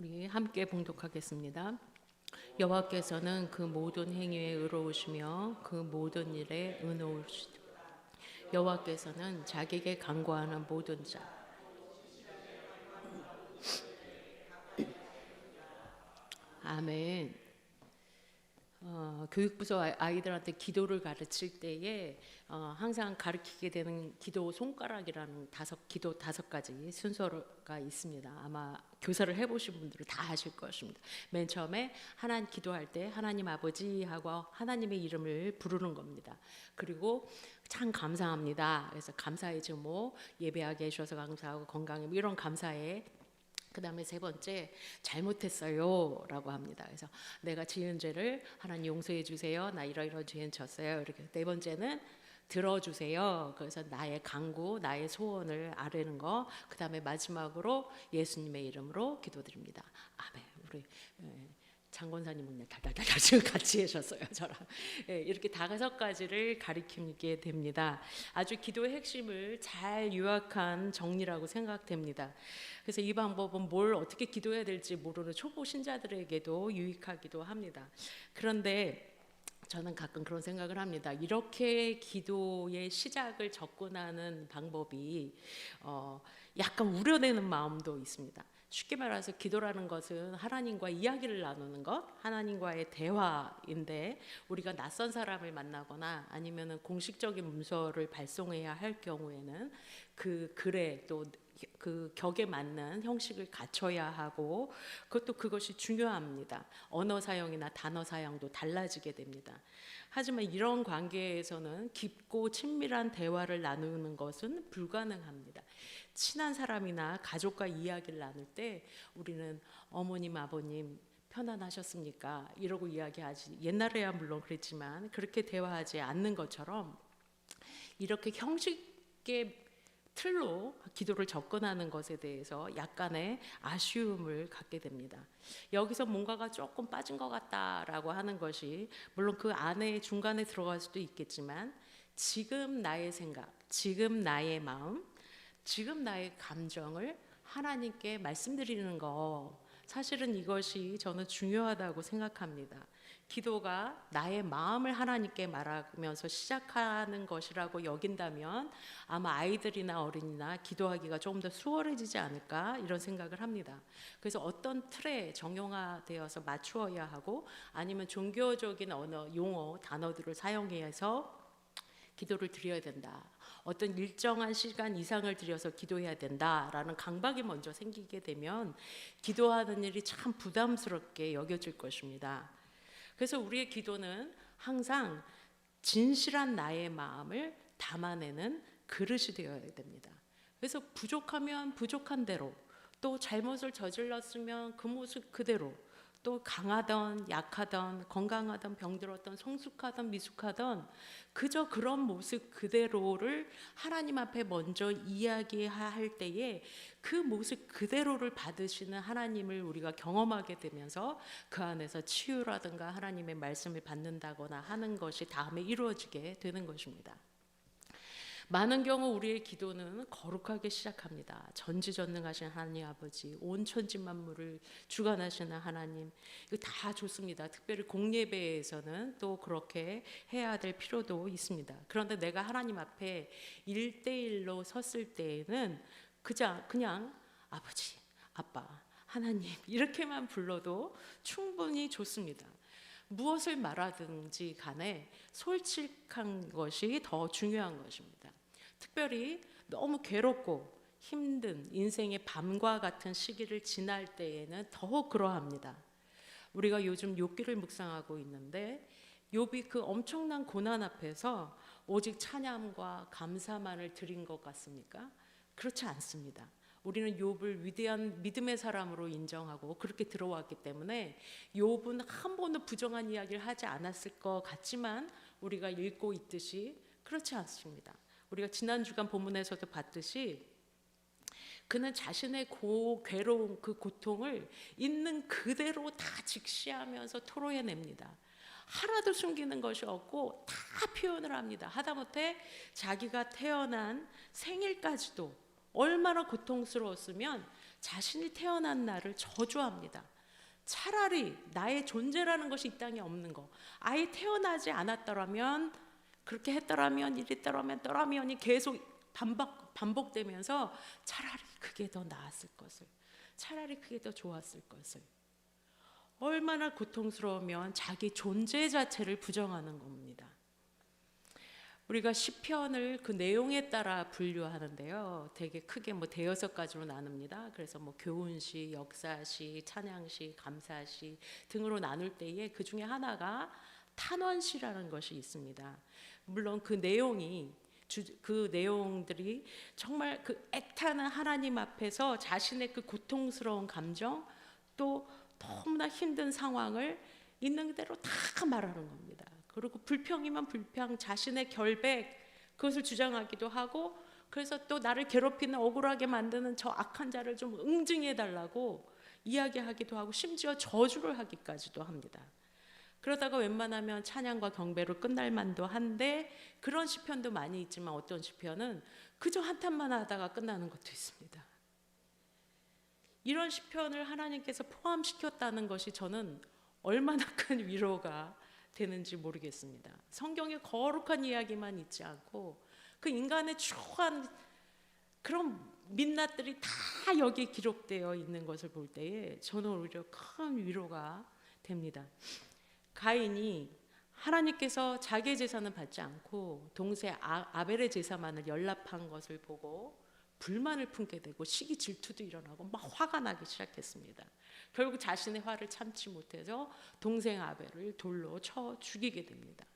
우리 함께 봉독하겠습니다. 여호와께서는 그 모든 행위에 의로우시며 그 모든 일에 은혜로우시다. 여호와께서는 자기에게 간구하는 모든 자. 아멘. 교육부서 아이들한테 기도를 가르칠 때에 항상 가르치게 되는 기도 손가락이라는 기도 5가지 순서가 있습니다. 아마 교사를 해보신 분들은 다 아실 것입니다. 맨 처음에 하나님 기도할 때 하나님 아버지 하고 하나님의 이름을 부르는 겁니다. 그리고 참 감사합니다. 그래서 감사의 증오, 예배하게 해주셔서 감사하고 건강에 이런 감사에 그 다음에 3번째 잘못했어요 라고 합니다. 그래서 내가 지은 죄를 하나님 용서해 주세요. 나 이러이러 죄는 졌어요. 이렇게 4번째는 들어주세요. 그래서 나의 간구, 나의 소원을 아뢰는 거. 그 다음에 마지막으로 예수님의 이름으로 기도드립니다. 아멘. 우리 장권사님은 달달달 지금 같이 하셨어요. 저랑 이렇게 5가지를 가리키게 됩니다. 아주 기도의 핵심을 잘 요약한 정리라고 생각됩니다. 그래서 이 방법은 뭘 어떻게 기도해야 될지 모르는 초보 신자들에게도 유익하기도 합니다. 그런데 저는 가끔 그런 생각을 합니다. 이렇게 기도의 시작을 접근하는 방법이 약간 우려되는 마음도 있습니다. 쉽게 말해서 기도라는 것은 하나님과 이야기를 나누는 것, 하나님과의 대화인데 우리가 낯선 사람을 만나거나 아니면은 공식적인 문서를 발송해야 할 경우에는 그 글에 또 그 격에 맞는 형식을 갖춰야 하고 그것이 중요합니다. 언어 사용이나 단어 사용도 달라지게 됩니다. 하지만 이런 관계에서는 깊고 친밀한 대화를 나누는 것은 불가능합니다. 친한 사람이나 가족과 이야기를 나눌 때 우리는 어머님, 아버님 편안하셨습니까? 이러고 이야기하지. 옛날에야 물론 그랬지만 그렇게 대화하지 않는 것처럼 이렇게 형식의 틀로 기도를 접근하는 것에 대해서 약간의 아쉬움을 갖게 됩니다. 여기서 뭔가가 조금 빠진 것 같다라고 하는 것이 물론 그 안에 중간에 들어갈 수도 있겠지만 지금 나의 생각, 지금 나의 마음, 지금 나의 감정을 하나님께 말씀드리는 거, 사실은 이것이 저는 중요하다고 생각합니다. 기도가 나의 마음을 하나님께 말하면서 시작하는 것이라고 여긴다면 아마 아이들이나 어린이나 기도하기가 조금 더 수월해지지 않을까 이런 생각을 합니다. 그래서 어떤 틀에 정형화되어서 맞추어야 하고 아니면 종교적인 언어, 용어, 단어들을 사용해서 기도를 드려야 된다. 어떤 일정한 시간 이상을 들여서 기도해야 된다라는 강박이 먼저 생기게 되면 기도하는 일이 참 부담스럽게 여겨질 것입니다. 그래서 우리의 기도는 항상 진실한 나의 마음을 담아내는 그릇이 되어야 됩니다. 그래서 부족하면 부족한 대로, 또 잘못을 저질렀으면 그 모습 그대로, 또 강하던 약하던 건강하던 병들었던 성숙하던 미숙하던 그저 그런 모습 그대로를 하나님 앞에 먼저 이야기할 때에 그 모습 그대로를 받으시는 하나님을 우리가 경험하게 되면서 그 안에서 치유라든가 하나님의 말씀을 받는다거나 하는 것이 다음에 이루어지게 되는 것입니다. 많은 경우 우리의 기도는 거룩하게 시작합니다. 전지전능하신 하나님 아버지, 온 천지 만물을 주관하시는 하나님, 이거 다 좋습니다. 특별히 공예배에서는 또 그렇게 해야 될 필요도 있습니다. 그런데 내가 하나님 앞에 1대1로 섰을 때에는 그냥 아버지, 아빠, 하나님 이렇게만 불러도 충분히 좋습니다. 무엇을 말하든지 간에 솔직한 것이 더 중요한 것입니다. 특별히 너무 괴롭고 힘든 인생의 밤과 같은 시기를 지날 때에는 더욱 그러합니다. 우리가 요즘 욥기를 묵상하고 있는데 욥이 그 엄청난 고난 앞에서 오직 찬양과 감사만을 드린 것 같습니까? 그렇지 않습니다. 우리는 욥을 위대한 믿음의 사람으로 인정하고 그렇게 들어왔기 때문에 욥은 한 번도 부정한 이야기를 하지 않았을 것 같지만 우리가 읽고 있듯이 그렇지 않습니다. 우리가 지난 주간 본문에서도 봤듯이 그는 자신의 괴로운 그 고통을 있는 그대로 다 직시하면서 토로해냅니다. 하나도 숨기는 것이 없고 다 표현을 합니다. 하다못해 자기가 태어난 생일까지도 얼마나 고통스러웠으면 자신이 태어난 날을 저주합니다. 차라리 나의 존재라는 것이 이 땅에 없는 거, 아예 태어나지 않았더라면, 그렇게 했더라면, 이랬더라면, 떠라면이 계속 반복되면서 차라리 그게 더 나았을 것을, 차라리 그게 더 좋았을 것을. 얼마나 고통스러우면 자기 존재 자체를 부정하는 겁니다. 우리가 시편을 그 내용에 따라 분류하는데요, 되게 크게 뭐 대여섯 가지로 나눕니다. 그래서 뭐 교훈시, 역사시, 찬양시, 감사시 등으로 나눌 때에 그 중에 하나가 탄원시라는 것이 있습니다. 물론 그 내용들이 정말 그 애타는 하나님 앞에서 자신의 그 고통스러운 감정, 또 너무나 힘든 상황을 있는 그대로 다 말하는 겁니다. 그리고 불평이면 불평, 자신의 결백, 그것을 주장하기도 하고, 그래서 또 나를 괴롭히는, 억울하게 만드는 저 악한 자를 좀 응징해 달라고 이야기하기도 하고, 심지어 저주를 하기까지도 합니다. 그러다가 웬만하면 찬양과 경배로 끝날 만도 한데, 그런 시편도 많이 있지만 어떤 시편은 그저 한탄만 하다가 끝나는 것도 있습니다. 이런 시편을 하나님께서 포함시켰다는 것이 저는 얼마나 큰 위로가 되는지 모르겠습니다. 성경에 거룩한 이야기만 있지 않고 그 인간의 추한 그런 민낯들이 다 여기에 기록되어 있는 것을 볼 때에 저는 오히려 큰 위로가 됩니다. 가인이 하나님께서 자기의 제사는 받지 않고 동생 아벨의 제사만을 연락한 것을 보고 불만을 품게 되고 시기 질투도 일어나고 막 화가 나기 시작했습니다. 결국 자신의 화를 참지 못해서 동생 아벨을 돌로 쳐 죽이게 됩니다.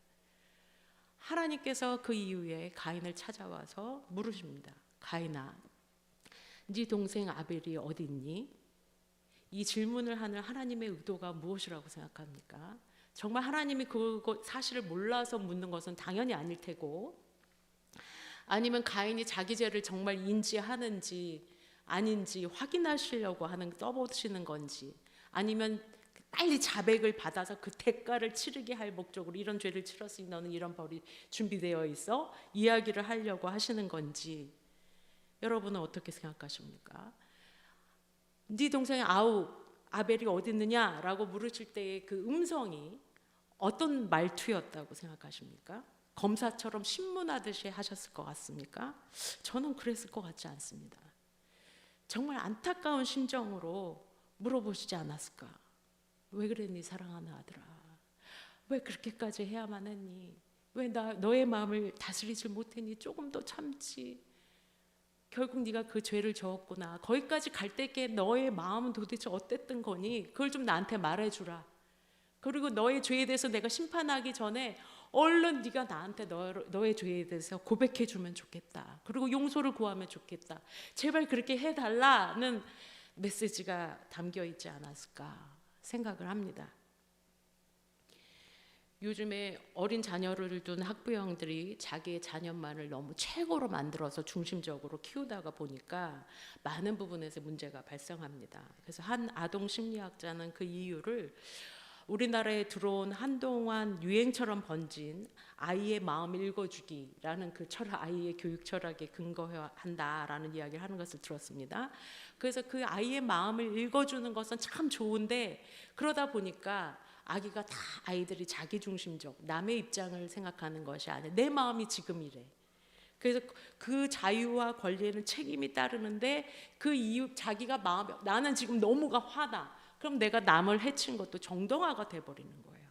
하나님께서 그 이후에 가인을 찾아와서 물으십니다. 가인아, 네 동생 아벨이 어디 있니? 이 질문을 하는 하나님의 의도가 무엇이라고 생각합니까? 정말 하나님이 그 사실을 몰라서 묻는 것은 당연히 아닐 테고, 아니면 가인이 자기 죄를 정말 인지하는지 아닌지 확인하시려고 떠보시는 건지, 아니면 빨리 자백을 받아서 그 대가를 치르게 할 목적으로 이런 죄를 치렀으니 너는 이런 벌이 준비되어 있어 이야기를 하려고 하시는 건지, 여러분은 어떻게 생각하십니까? 네 동생 아벨이 어디 있느냐라고 물으실 때의 그 음성이 어떤 말투였다고 생각하십니까? 검사처럼 신문하듯이 하셨을 것 같습니까? 저는 그랬을 것 같지 않습니다. 정말 안타까운 심정으로 물어보시지 않았을까? 왜 그랬니 사랑하는 아들아? 왜 그렇게까지 해야만 했니? 왜 너의 마음을 다스리지 못했니? 조금 더 참지. 결국 네가 그 죄를 저었구나. 거기까지 갈 때께 너의 마음은 도대체 어땠던 거니? 그걸 좀 나한테 말해주라. 그리고 너의 죄에 대해서 내가 심판하기 전에 얼른 네가 나한테 너의 죄에 대해서 고백해 주면 좋겠다. 그리고 용서를 구하면 좋겠다. 제발 그렇게 해달라는 메시지가 담겨 있지 않았을까 생각을 합니다. 요즘에 어린 자녀를 둔 학부형들이 자기의 자녀만을 너무 최고로 만들어서 중심적으로 키우다가 보니까 많은 부분에서 문제가 발생합니다. 그래서 한 아동 심리학자는 그 이유를 우리나라에 들어온 한동안 유행처럼 번진 아이의 마음 읽어주기라는 그 철학, 아이의 교육 철학에 근거한다라는 이야기를 하는 것을 들었습니다. 그래서 그 아이의 마음을 읽어주는 것은 참 좋은데, 그러다 보니까 아이들이 자기중심적, 남의 입장을 생각하는 것이 아니라 내 마음이 지금 이래. 그래서 그 자유와 권리에는 책임이 따르는데, 그 이유 자기가 나는 지금 너무가 화나. 그럼 내가 남을 해친 것도 정당화가 돼버리는 거예요.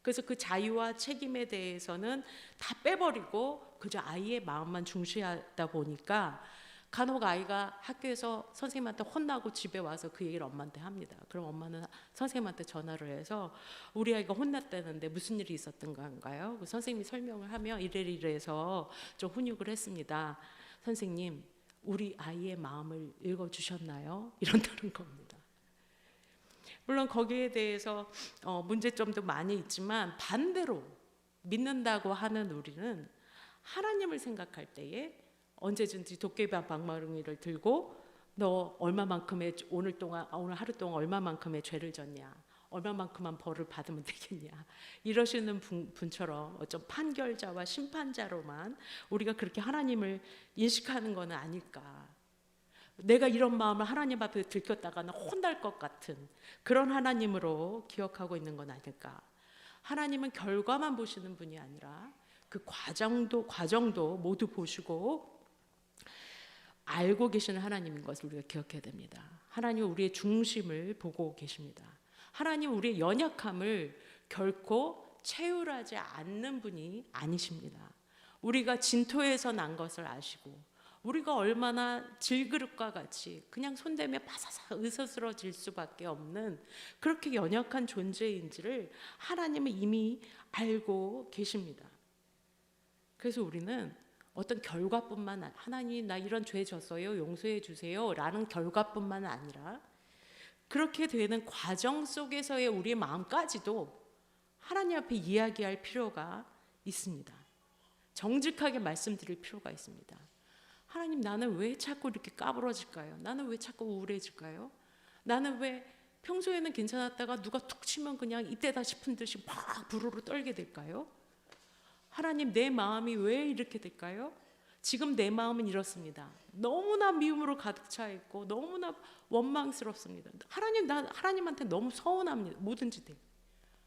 그래서 그 자유와 책임에 대해서는 다 빼버리고 그저 아이의 마음만 중시하다 보니까 간혹 아이가 학교에서 선생님한테 혼나고 집에 와서 그 얘기를 엄마한테 합니다. 그럼 엄마는 선생님한테 전화를 해서 우리 아이가 혼났다는데 무슨 일이 있었던 건가요? 선생님이 설명을 하면 이래서 좀 훈육을 했습니다. 선생님, 우리 아이의 마음을 읽어주셨나요? 이런다는 겁니다. 물론 거기에 대해서 문제점도 많이 있지만, 반대로 믿는다고 하는 우리는 하나님을 생각할 때에 언제든지 도깨비 방망이를 들고 너 오늘 하루 동안 얼마만큼의 죄를 졌냐, 얼마만큼만 벌을 받으면 되겠냐, 이러시는 분처럼 어떤 판결자와 심판자로만 우리가 그렇게 하나님을 인식하는 것은 아닐까. 내가 이런 마음을 하나님 앞에 들켰다가는 혼날 것 같은 그런 하나님으로 기억하고 있는 건 아닐까. 하나님은 결과만 보시는 분이 아니라 그 과정도 모두 보시고 알고 계시는 하나님인 것을 우리가 기억해야 됩니다. 하나님은 우리의 중심을 보고 계십니다. 하나님은 우리의 연약함을 결코 채울하지 않는 분이 아니십니다. 우리가 진토에서 난 것을 아시고 우리가 얼마나 질그릇과 같이 그냥 손대며 바사삭 으스스러질 수밖에 없는 그렇게 연약한 존재인지를 하나님은 이미 알고 계십니다. 그래서 우리는 어떤 결과뿐만 하나님 나 이런 죄 졌어요 용서해 주세요 라는 결과뿐만 아니라 그렇게 되는 과정 속에서의 우리의 마음까지도 하나님 앞에 이야기할 필요가 있습니다. 정직하게 말씀드릴 필요가 있습니다. 하나님 나는 왜 자꾸 이렇게 까부러질까요? 나는 왜 자꾸 우울해질까요? 나는 왜 평소에는 괜찮았다가 누가 툭 치면 그냥 이때다 싶은 듯이 막 부르르 떨게 될까요? 하나님 내 마음이 왜 이렇게 될까요? 지금 내 마음은 이렇습니다. 너무나 미움으로 가득 차 있고 너무나 원망스럽습니다. 하나님 나 하나님한테 너무 서운합니다. 뭐든지 돼.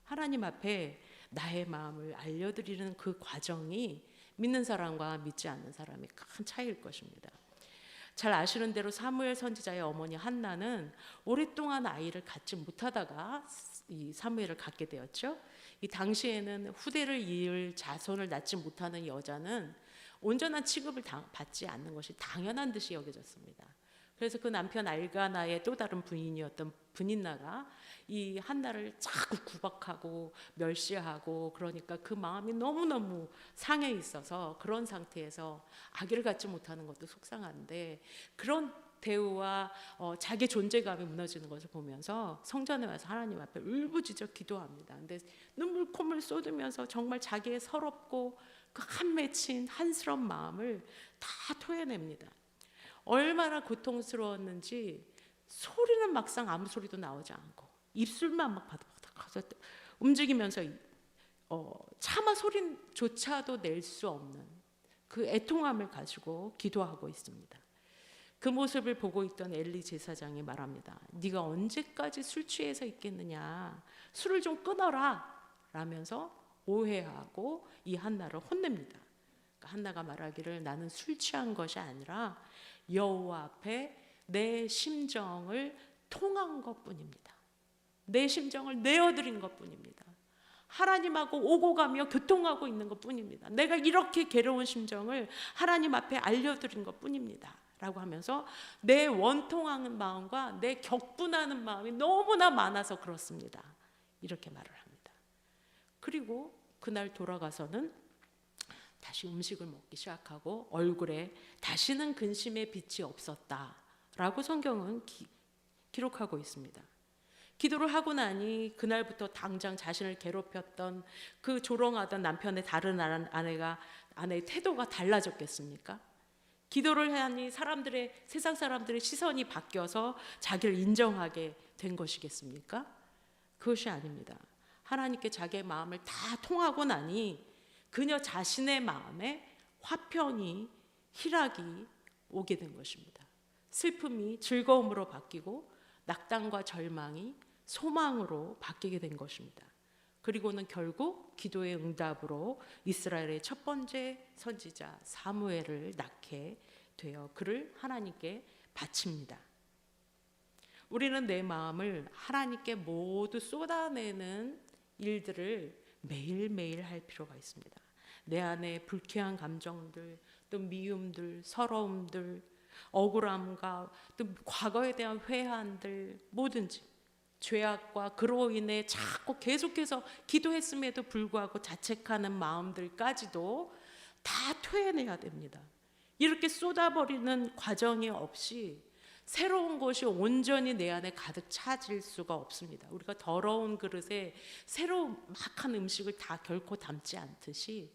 하나님 앞에 나의 마음을 알려드리는 그 과정이 믿는 사람과 믿지 않는 사람의 큰 차이일 것입니다. 잘 아시는 대로 사무엘 선지자의 어머니 한나는 오랫동안 아이를 갖지 못하다가 이 사무엘을 갖게 되었죠. 이 당시에는 후대를 이을 자손을 낳지 못하는 여자는 온전한 취급을 받지 않는 것이 당연한 듯이 여겨졌습니다. 그래서 그 남편 알가나의 또 다른 부인이었던 분인나가 이 한나를 자꾸 구박하고 멸시하고 그러니까 그 마음이 너무너무 상해 있어서 그런 상태에서 아기를 갖지 못하는 것도 속상한데 그런 대우와 자기 존재감이 무너지는 것을 보면서 성전에 와서 하나님 앞에 울부짖어 기도합니다. 근데 눈물 콧물 쏟으면서 정말 자기의 서럽고 그 한 맺힌 한스러운 마음을 다 토해냅니다. 얼마나 고통스러웠는지 소리는 막상 아무 소리도 나오지 않고 입술만 막 바닥바닥 움직이면서 차마 소리조차도 낼 수 없는 그 애통함을 가지고 기도하고 있습니다. 그 모습을 보고 있던 엘리 제사장이 말합니다. 네가 언제까지 술 취해서 있겠느냐. 술을 좀 끊어라 라면서 오해하고 이 한나를 혼냅니다. 그러니까 한나가 말하기를 나는 술 취한 것이 아니라 여호와 앞에 내 심정을 통한 것뿐입니다. 내 심정을 내어드린 것뿐입니다. 하나님하고 오고 가며 교통하고 있는 것뿐입니다. 내가 이렇게 괴로운 심정을 하나님 앞에 알려드린 것뿐입니다. 라고 하면서 내 원통하는 마음과 내 격분하는 마음이 너무나 많아서 그렇습니다. 이렇게 말을 합니다. 그리고 그날 돌아가서는 다시 음식을 먹기 시작하고 얼굴에 다시는 근심의 빛이 없었다라고 성경은 기록하고 있습니다. 기도를 하고 나니 그날부터 당장 자신을 괴롭혔던 그 조롱하던 남편의 다른 아내의 태도가 달라졌겠습니까? 기도를 하니 세상 사람들의 시선이 바뀌어서 자기를 인정하게 된 것이겠습니까? 그것이 아닙니다. 하나님께 자기의 마음을 다 통하고 나니 그녀 자신의 마음에 화평이 희락이 오게 된 것입니다. 슬픔이 즐거움으로 바뀌고 낙담과 절망이 소망으로 바뀌게 된 것입니다. 그리고는 결국 기도의 응답으로 이스라엘의 첫 번째 선지자 사무엘을 낳게 되어 그를 하나님께 바칩니다. 우리는 내 마음을 하나님께 모두 쏟아내는 일들을 매일매일 할 필요가 있습니다. 내 안에 불쾌한 감정들, 또 미움들, 서러움들, 억울함과 또 과거에 대한 회한들 뭐든지 죄악과 그로 인해 자꾸 계속해서 기도했음에도 불구하고 자책하는 마음들까지도 다 토해내야 됩니다. 이렇게 쏟아버리는 과정이 없이 새로운 것이 온전히 내 안에 가득 차질 수가 없습니다. 우리가 더러운 그릇에 새로운 막한 음식을 다 결코 담지 않듯이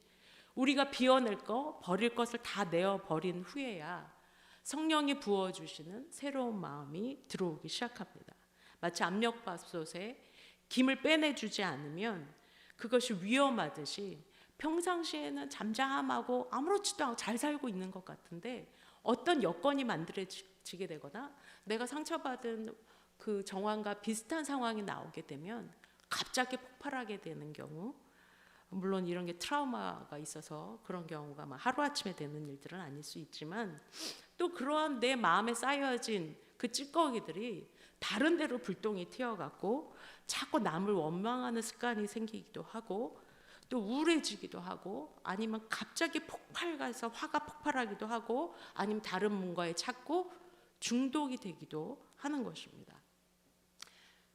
우리가 비워낼 거, 버릴 것을 다 내어버린 후에야 성령이 부어주시는 새로운 마음이 들어오기 시작합니다. 마치 압력밥솥에 김을 빼내주지 않으면 그것이 위험하듯이 평상시에는 잠잠하고 아무렇지도 않고 잘 살고 있는 것 같은데 어떤 여건이 만들어질 부딪히게 되거나 내가 상처받은 그 정황과 비슷한 상황이 나오게 되면 갑자기 폭발하게 되는 경우, 물론 이런 게 트라우마가 있어서 그런 경우가 막 하루아침에 되는 일들은 아닐 수 있지만, 또 그러한 내 마음에 쌓여진 그 찌꺼기들이 다른 데로 불똥이 튀어갖고 자꾸 남을 원망하는 습관이 생기기도 하고, 또 우울해지기도 하고, 아니면 갑자기 폭발가서 화가 폭발하기도 하고, 아니면 다른 뭔가에 찾고 중독이 되기도 하는 것입니다.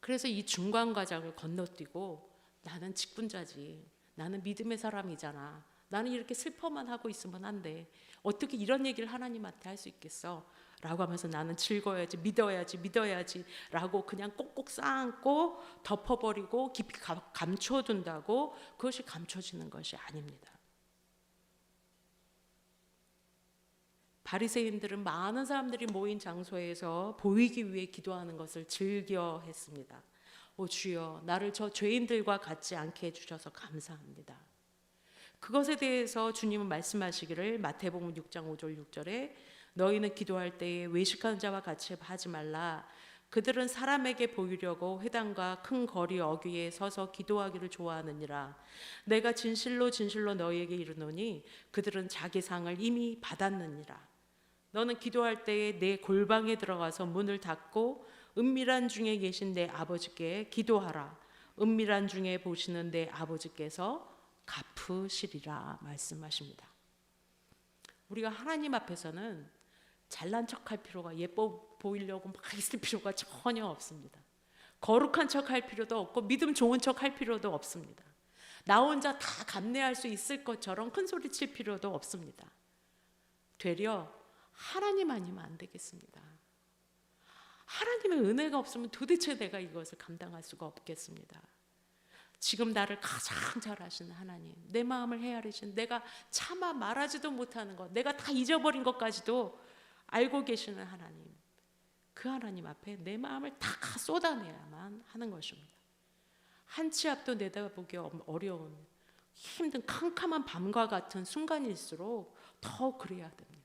그래서 이 중간 과정을 건너뛰고 나는 직분자지, 나는 믿음의 사람이잖아, 나는 이렇게 슬퍼만 하고 있으면 안 돼, 어떻게 이런 얘기를 하나님한테 할 수 있겠어? 라고 하면서 나는 즐거워야지, 믿어야지 라고 그냥 꼭꼭 쌓고 덮어버리고 깊이 감춰둔다고 그것이 감춰지는 것이 아닙니다. 바리새인들은 많은 사람들이 모인 장소에서 보이기 위해 기도하는 것을 즐겨 했습니다. 오 주여, 나를 저 죄인들과 같지 않게 해주셔서 감사합니다. 그것에 대해서 주님은 말씀하시기를, 마태복음 6장 5절 6절에 너희는 기도할 때에 외식하는 자와 같이 하지 말라. 그들은 사람에게 보이려고 회당과 큰 거리 어귀에 서서 기도하기를 좋아하느니라. 내가 진실로 진실로 너희에게 이르노니 그들은 자기 상을 이미 받았느니라. 너는 기도할 때에 내 골방에 들어가서 문을 닫고 은밀한 중에 계신 내 아버지께 기도하라. 은밀한 중에 보시는 내 아버지께서 갚으시리라 말씀하십니다. 우리가 하나님 앞에서는 잘난 척할 필요가, 예뻐 보이려고 막 있을 필요가 전혀 없습니다. 거룩한 척할 필요도 없고 믿음 좋은 척할 필요도 없습니다. 나 혼자 다 감내할 수 있을 것처럼 큰 소리 칠 필요도 없습니다. 되려 하나님 아니면 안 되겠습니다. 하나님의 은혜가 없으면 도대체 내가 이것을 감당할 수가 없겠습니다. 지금 나를 가장 잘 아시는 하나님, 내 마음을 헤아리신, 내가 차마 말하지도 못하는 것, 내가 다 잊어버린 것까지도 알고 계시는 하나님, 그 하나님 앞에 내 마음을 다 쏟아내야만 하는 것입니다. 한 치 앞도 내다보기 어려운 힘든 캄캄한 밤과 같은 순간일수록 더 그래야 됩니다.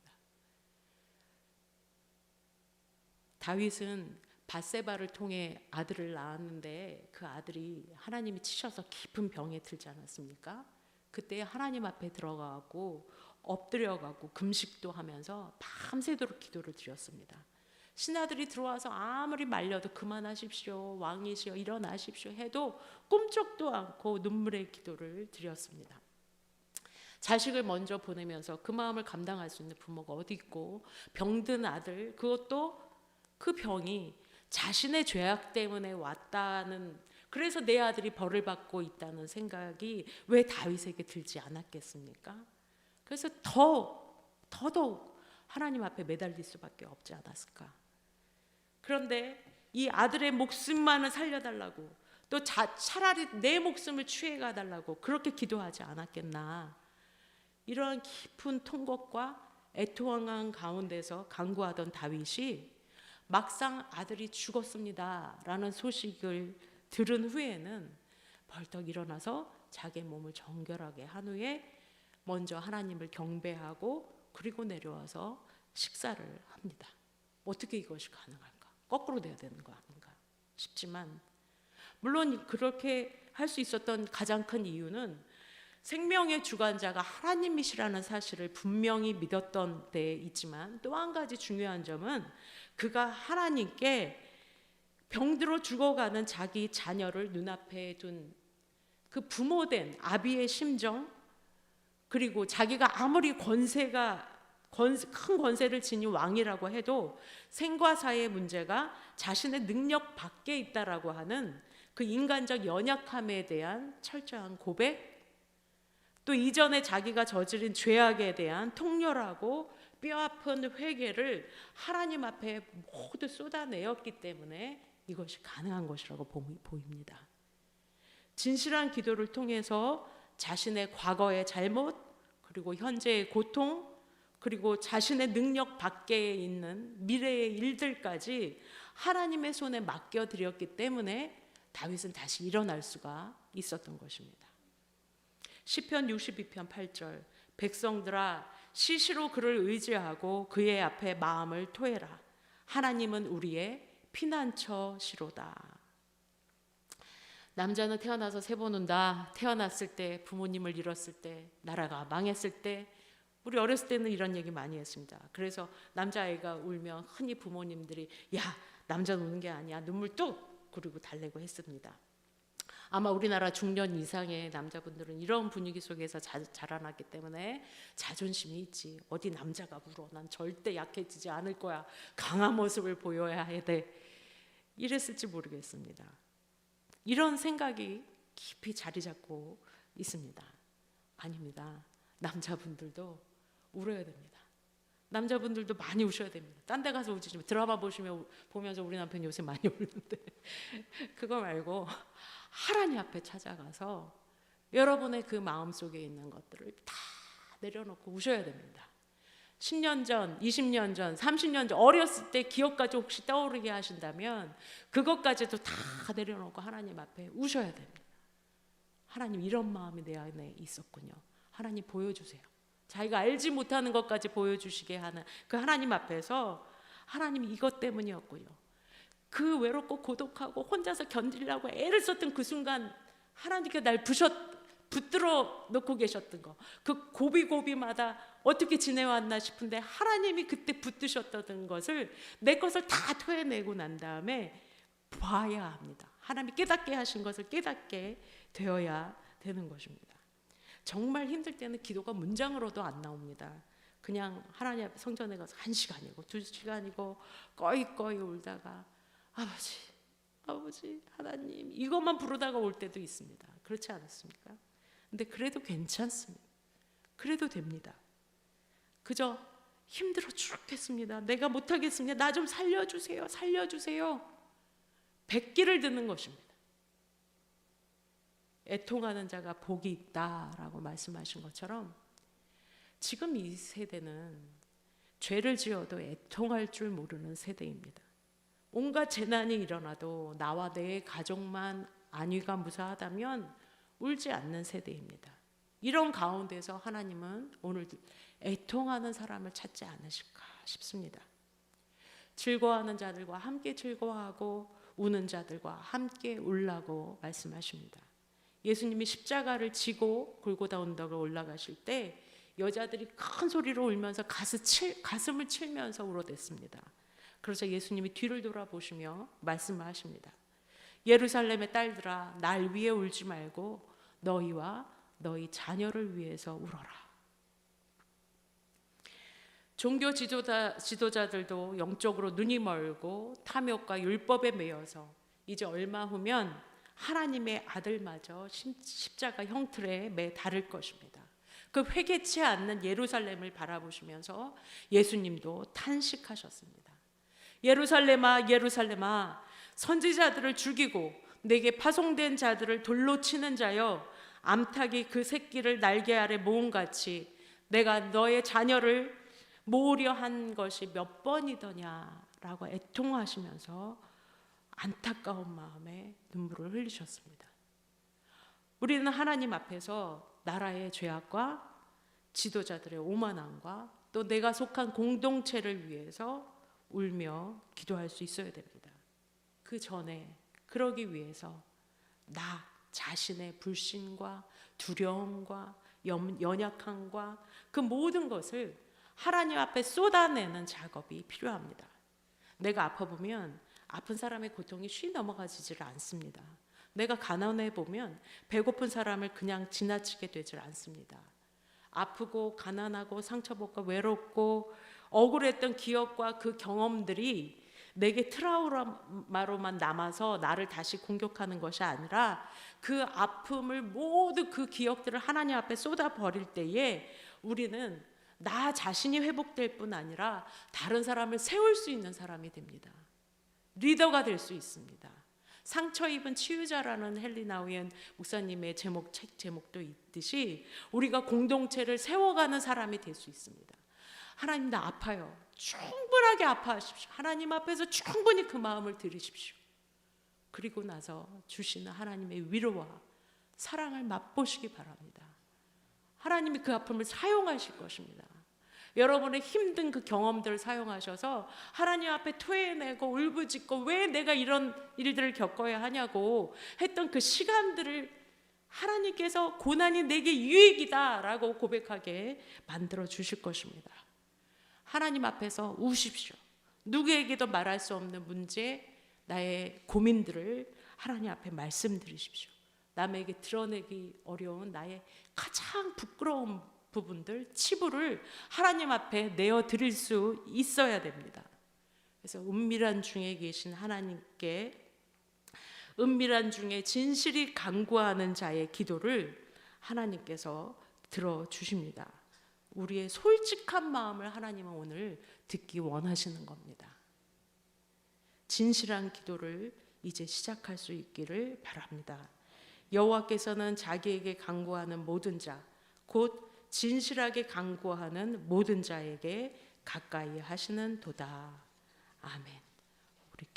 다윗은 밧세바를 통해 아들을 낳았는데 그 아들이 하나님이 치셔서 깊은 병에 들지 않았습니까? 그때 하나님 앞에 들어가고 엎드려가고 금식도 하면서 밤새도록 기도를 드렸습니다. 신하들이 들어와서 아무리 말려도 그만하십시오, 왕이시여 일어나십시오 해도 꿈쩍도 않고 눈물의 기도를 드렸습니다. 자식을 먼저 보내면서 그 마음을 감당할 수 있는 부모가 어디 있고, 병든 아들, 그것도 그 병이 자신의 죄악 때문에 왔다는, 그래서 내 아들이 벌을 받고 있다는 생각이 왜 다윗에게 들지 않았겠습니까? 그래서 더더욱 하나님 앞에 매달릴 수밖에 없지 않았을까. 그런데 이 아들의 목숨만은 살려달라고, 또 차라리 내 목숨을 취해가 달라고 그렇게 기도하지 않았겠나. 이런 깊은 통곡과 애통한 가운데서 간구하던 다윗이 막상 아들이 죽었습니다 라는 소식을 들은 후에는 벌떡 일어나서 자기 몸을 정결하게 한 후에 먼저 하나님을 경배하고 그리고 내려와서 식사를 합니다. 어떻게 이것이 가능할까? 거꾸로 돼야 되는 거 아닌가 싶지만, 물론 그렇게 할 수 있었던 가장 큰 이유는 생명의 주관자가 하나님이시라는 사실을 분명히 믿었던 때 있지만, 또 한 가지 중요한 점은 그가 하나님께 병들어 죽어가는 자기 자녀를 눈앞에 둔 그 부모된 아비의 심정, 그리고 자기가 아무리 큰 권세를 지닌 왕이라고 해도 생과 사의 문제가 자신의 능력 밖에 있다라고 하는 그 인간적 연약함에 대한 철저한 고백, 또 이전에 자기가 저지른 죄악에 대한 통렬하고 뼈아픈 회개를 하나님 앞에 모두 쏟아내었기 때문에 이것이 가능한 것이라고 보입니다. 진실한 기도를 통해서 자신의 과거의 잘못, 그리고 현재의 고통, 그리고 자신의 능력 밖에 있는 미래의 일들까지 하나님의 손에 맡겨드렸기 때문에 다윗은 다시 일어날 수가 있었던 것입니다. 시편 62편 8절, 백성들아 시시로 그를 의지하고 그의 앞에 마음을 토해라. 하나님은 우리의 피난처시로다. 남자는 태어나서 세 번 운다. 태어났을 때, 부모님을 잃었을 때, 나라가 망했을 때, 우리 어렸을 때는 이런 얘기 많이 했습니다. 그래서 남자아이가 울면 흔히 부모님들이 야, 남자는 우는 게 아니야. 눈물 뚝 그리고 달래고 했습니다. 아마 우리나라 중년 이상의 남자분들은 이런 분위기 속에서 자라났기 때문에 자존심이 있지. 어디 남자가 울어. 난 절대 약해지지 않을 거야. 강한 모습을 보여야 돼. 이랬을지 모르겠습니다. 이런 생각이 깊이 자리 잡고 있습니다. 아닙니다. 남자분들도 울어야 됩니다. 남자분들도 많이 우셔야 됩니다. 딴 데 가서 우지 좀. 드라마 보면서 우리 남편 요새 많이 우는데 그거 말고 하나님 앞에 찾아가서 여러분의 그 마음속에 있는 것들을 다 내려놓고 우셔야 됩니다. 10년 전, 20년 전, 30년 전 어렸을 때 기억까지 혹시 떠오르게 하신다면 그것까지도 다 내려놓고 하나님 앞에 우셔야 됩니다. 하나님, 이런 마음이 내 안에 있었군요. 하나님 보여주세요. 자기가 알지 못하는 것까지 보여주시게 하는 그 하나님 앞에서 하나님, 이것 때문이었군요. 그 외롭고 고독하고 혼자서 견디려고 애를 썼던 그 순간 하나님께 날 붙들어 놓고 계셨던 거, 그 고비고비마다 어떻게 지내왔나 싶은데 하나님이 그때 붙드셨던 것을, 내 것을 다 토해내고 난 다음에 봐야 합니다. 하나님이 깨닫게 하신 것을 깨닫게 되어야 되는 것입니다. 정말 힘들 때는 기도가 문장으로도 안 나옵니다. 그냥 하나님 앞에 성전에 가서 1시간이고 2시간이고 꺼이꺼이 울다가 아버지 하나님 이것만 부르다가 올 때도 있습니다. 그렇지 않습니까? 근데 그래도 괜찮습니다. 그래도 됩니다. 그저 힘들어 죽겠습니다. 내가 못하겠습니다. 나 좀 살려주세요. 살려주세요. 백기를 듣는 것입니다. 애통하는 자가 복이 있다라고 말씀하신 것처럼 지금 이 세대는 죄를 지어도 애통할 줄 모르는 세대입니다. 온갖 재난이 일어나도 나와 내 가족만 안위가 무사하다면 울지 않는 세대입니다. 이런 가운데서 하나님은 오늘 애통하는 사람을 찾지 않으실까 싶습니다. 즐거워하는 자들과 함께 즐거워하고 우는 자들과 함께 울라고 말씀하십니다. 예수님이 십자가를 지고 골고다 언덕을 올라가실 때 여자들이 큰 소리로 울면서 가슴을 치면서 울어댔습니다. 그래서 예수님이 뒤를 돌아보시며 말씀을 하십니다. 예루살렘의 딸들아, 날 위해 울지 말고 너희와 너희 자녀를 위해서 울어라. 종교 지도자들도 영적으로 눈이 멀고 탐욕과 율법에 매여서 이제 얼마 후면 하나님의 아들마저 십자가 형틀에 매달을 것입니다. 그 회개치 않는 예루살렘을 바라보시면서 예수님도 탄식하셨습니다. 예루살렘아, 예루살렘아, 선지자들을 죽이고 내게 파송된 자들을 돌로 치는 자여, 암탉이 그 새끼를 날개 아래 모음같이 내가 너의 자녀를 모으려 한 것이 몇 번이더냐라고 애통하시면서 안타까운 마음에 눈물을 흘리셨습니다. 우리는 하나님 앞에서 나라의 죄악과 지도자들의 오만함과 또 내가 속한 공동체를 위해서 울며 기도할 수 있어야 됩니다. 그 전에 그러기 위해서 나 자신의 불신과 두려움과 연약함과 그 모든 것을 하나님 앞에 쏟아내는 작업이 필요합니다. 내가 아파보면 아픈 사람의 고통이 쉬 넘어가지질 않습니다. 내가 가난해 보면 배고픈 사람을 그냥 지나치게 되질 않습니다. 아프고 가난하고 상처받고 외롭고 억울했던 기억과 그 경험들이 내게 트라우마로만 남아서 나를 다시 공격하는 것이 아니라 그 아픔을 모두 그 기억들을 하나님 앞에 쏟아버릴 때에 우리는 나 자신이 회복될 뿐 아니라 다른 사람을 세울 수 있는 사람이 됩니다. 리더가 될 수 있습니다. 상처 입은 치유자라는 헨리 나우엔 목사님의 책 제목도 있듯이 우리가 공동체를 세워가는 사람이 될 수 있습니다. 하나님, 나 아파요. 충분하게 아파하십시오. 하나님 앞에서 충분히 그 마음을 들으십시오. 그리고 나서 주시는 하나님의 위로와 사랑을 맛보시기 바랍니다. 하나님이 그 아픔을 사용하실 것입니다. 여러분의 힘든 그 경험들을 사용하셔서 하나님 앞에 토해내고 울부짖고 왜 내가 이런 일들을 겪어야 하냐고 했던 그 시간들을 하나님께서 고난이 내게 유익이다 라고 고백하게 만들어 주실 것입니다. 하나님 앞에서 우십시오. 누구에게도 말할 수 없는 문제, 나의 고민들을 하나님 앞에 말씀드리십시오. 남에게 드러내기 어려운 나의 가장 부끄러운 부분들, 치부를 하나님 앞에 내어드릴 수 있어야 됩니다. 그래서 은밀한 중에 계신 하나님께 은밀한 중에 진실이 간구하는 자의 기도를 하나님께서 들어주십니다. 우리의 솔직한 마음을 하나님은 오늘 듣기 원하시는 겁니다. 진실한 기도를 이제 시작할 수 있기를 바랍니다. 여호와께서는 자기에게 간구하는 모든 자, 곧 진실하게 간구하는 모든 자에게 가까이 하시는 도다. 아멘.